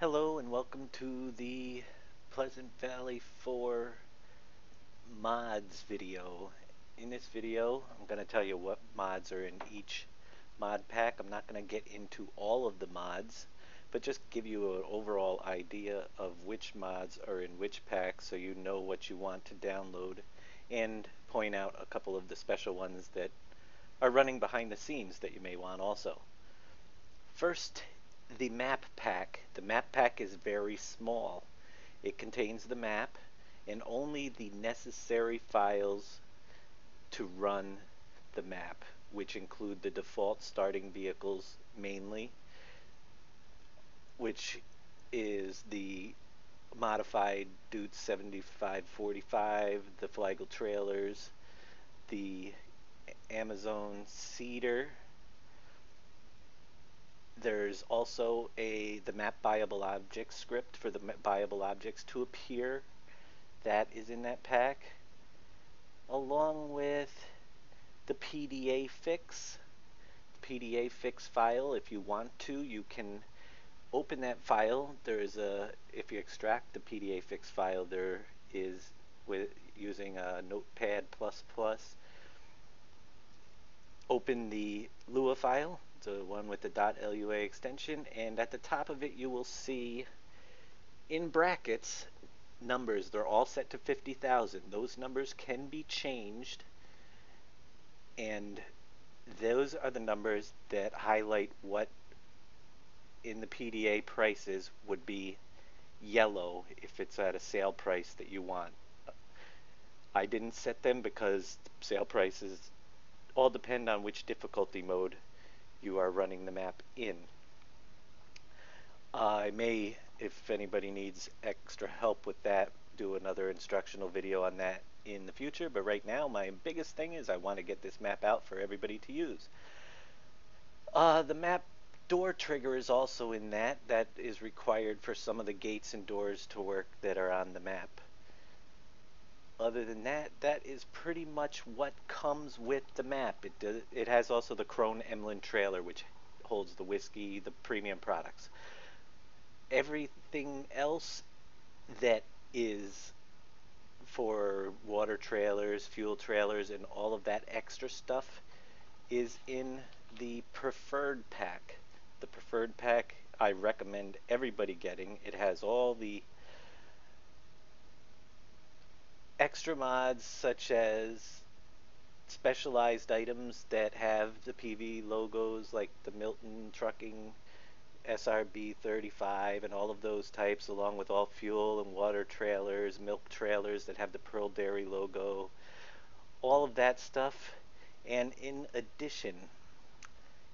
Hello and welcome to the Pleasant Valley 4 mods video. In this video, I'm going to tell you what mods are in each mod pack. I'm not going to get into all of the mods, but just give you an overall idea of which mods are in which pack so you know what you want to download, and point out a couple of the special ones that are running behind the scenes that you may want also. First, the map pack. The map pack is very small. It contains the map and only the necessary files to run the map, which include the default starting vehicles mainly, which is the modified Dude 7545, the Flagel trailers, the Amazon Cedar. There's also the map buyable object script for the buyable objects to appear. That is in that pack, along with the PDA fix. The PDA fix file, if you want to, you can open that file. If you extract the PDA fix file, there is, with using a Notepad++, open the Lua file, the one with the .lua extension, and at the top of it you will see in brackets numbers. They're all set to 50,000. Those numbers can be changed, and those are the numbers that highlight what in the PDA prices would be yellow if it's at a sale price that you want. I didn't set them because sale prices all depend on which difficulty mode you are running the map in. I may, if anybody needs extra help with that, do another instructional video on that in the future, but right now my biggest thing is I want to get this map out for everybody to use. The map door trigger is also in that. That is required for some of the gates and doors to work that are on the map. Other than that, that is pretty much what comes with the map. It has also the Krone Emlyn trailer, which holds the whiskey, the premium products. Everything else that is for water trailers, fuel trailers, and all of that extra stuff is in the preferred pack. The preferred pack I recommend everybody getting. It has all the extra mods, such as specialized items that have the PV logos, like the Milton Trucking SRB 35 and all of those types, along with all fuel and water trailers, milk trailers that have the Pearl Dairy logo, all of that stuff. And in addition,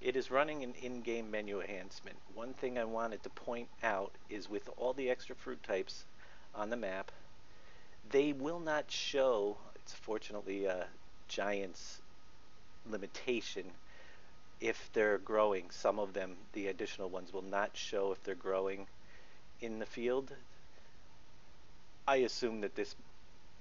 it is running an in-game menu enhancement. One thing I wanted to point out is with all the extra fruit types on the map, they will not show, it's fortunately a Giant's limitation, if they're growing. Some of them, the additional ones, will not show if they're growing in the field. I assume that this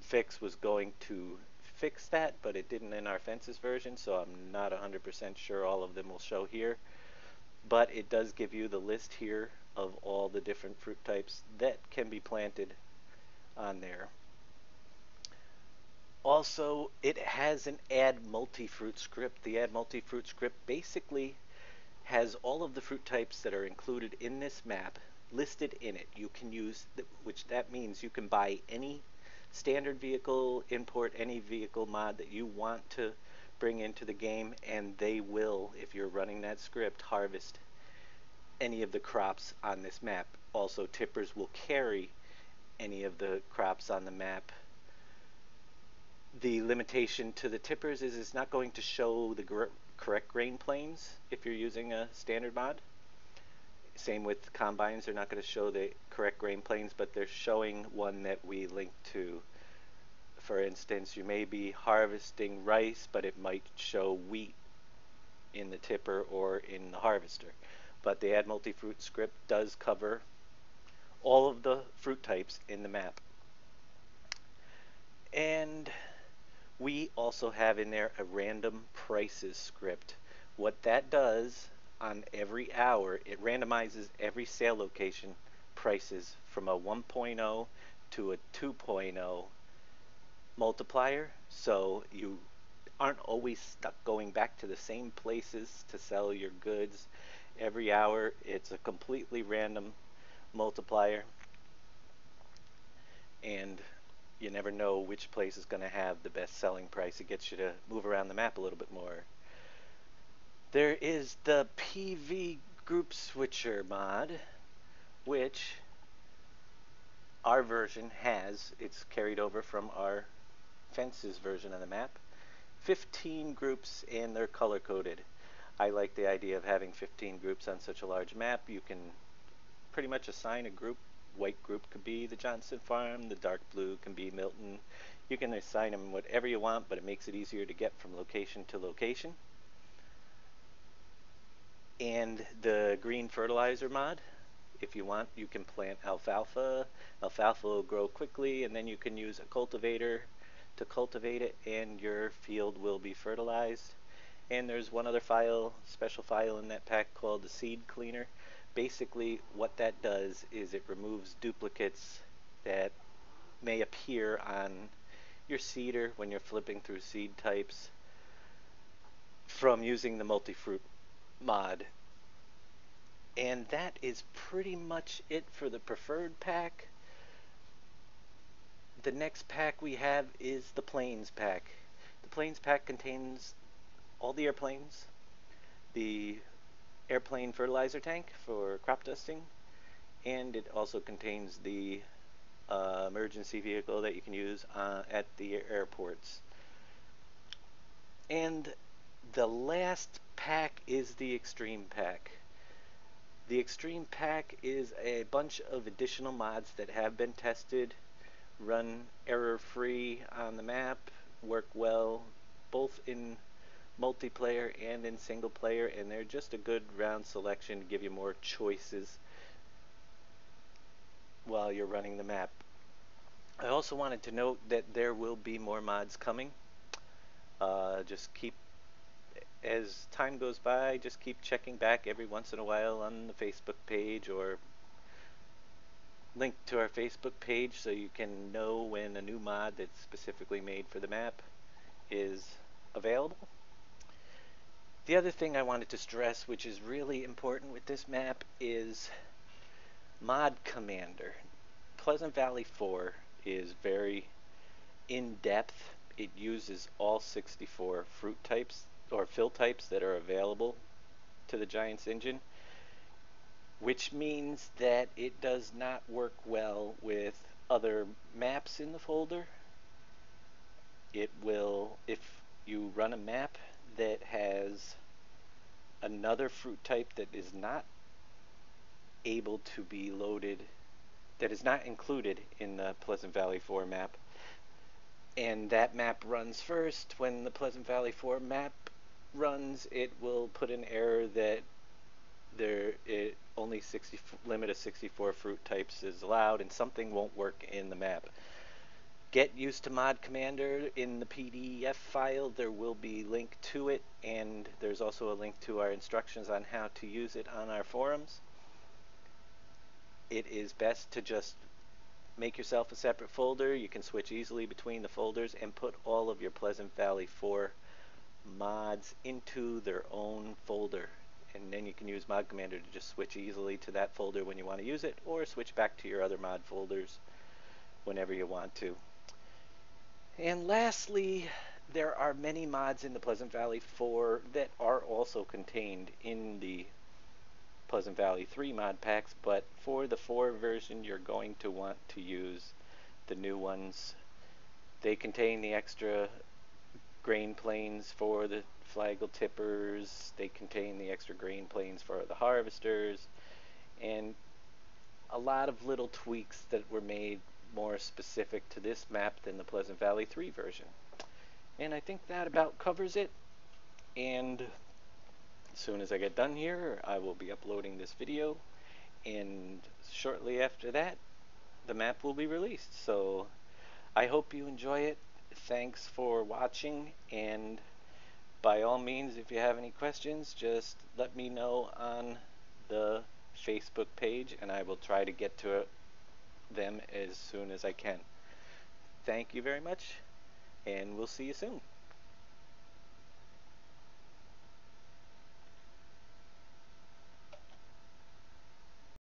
fix was going to fix that, but it didn't in our fences version, so I'm not 100% sure all of them will show here. But it does give you the list here of all the different fruit types that can be planted on there. Also, it has an add multi-fruit script. The add multi-fruit script basically has all of the fruit types that are included in this map listed in it. You can use, which that means you can buy any standard vehicle, import any vehicle mod that you want to bring into the game, and they will, if you're running that script, harvest any of the crops on this map. Also, tippers will carry any of the crops on the map. The limitation to the tippers is it's not going to show the correct grain planes if you're using a standard mod. Same with combines, they're not going to show the correct grain planes, but they're showing one that we linked to. For instance, you may be harvesting rice, but it might show wheat in the tipper or in the harvester. But the add multi-fruit script does cover all of the fruit types in the map. And we also have in there a random prices script. What that does, on every hour, it randomizes every sale location prices from a 1.0 to a 2.0 multiplier, so you aren't always stuck going back to the same places to sell your goods every hour. It's a completely random multiplier, and you never know which place is going to have the best selling price. It gets you to move around the map a little bit more. There is the PV group switcher mod, which our version has. It's carried over from our fences version of the map. 15 groups, and they're color coded. I like the idea of having 15 groups on such a large map. You can pretty much assign a group. White group could be the Johnson Farm, the dark blue can be Milton. You can assign them whatever you want, but it makes it easier to get from location to location. And the green fertilizer mod, if you want, you can plant alfalfa. Alfalfa will grow quickly, and then you can use a cultivator to cultivate it, and your field will be fertilized. And there's one other file, special file in that pack called the seed cleaner. Basically what that does is it removes duplicates that may appear on your seeder when you're flipping through seed types from using the multi-fruit mod. And that is pretty much it for the preferred pack. The next pack we have is the Plains pack. The Plains pack contains all the airplanes, the airplane fertilizer tank for crop dusting, and it also contains the emergency vehicle that you can use at the airports. And the last pack is the Extreme pack. The Extreme pack is a bunch of additional mods that have been tested, run error-free on the map, work well both in multiplayer and in single player, and they're just a good round selection to give you more choices while you're running the map. I also wanted to note that there will be more mods coming. Just keep, as time goes by, just keep checking back every once in a while on the Facebook page, or link to our Facebook page so you can know when a new mod that's specifically made for the map is available. The other thing I wanted to stress, which is really important with this map, is Mod Commander. Pleasant Valley 4 is very in-depth. It uses all 64 fruit types or fill types that are available to the Giants engine, which means that it does not work well with other maps in the folder. It will, if you run a map that has another fruit type that is not able to be loaded, that is not included in the Pleasant Valley 4 map, and that map runs first, when the Pleasant Valley 4 map runs, it will put an error that only limit of 64 fruit types is allowed, and something won't work in the map. Get used to Mod Commander. In the PDF file there will be link to it, and there's also a link to our instructions on how to use it on our forums. It is best to just make yourself a separate folder. You can switch easily between the folders and put all of your Pleasant Valley 4 mods into their own folder, and then you can use Mod Commander to just switch easily to that folder when you want to use it, or switch back to your other mod folders whenever you want to. And lastly, there are many mods in the Pleasant Valley 4 that are also contained in the Pleasant Valley 3 mod packs, but for the 4 version you're going to want to use the new ones. They contain the extra grain planes for the flagel tippers, they contain the extra grain planes for the harvesters, and a lot of little tweaks that were made more specific to this map than the Pleasant Valley 3 version. And I think that about covers it, and as soon as I get done here I will be uploading this video, and shortly after that the map will be released. So I hope you enjoy it. Thanks for watching, and by all means, if you have any questions, just let me know on the Facebook page, and I will try to get to them as soon as I can. Thank you very much, and we'll see you soon.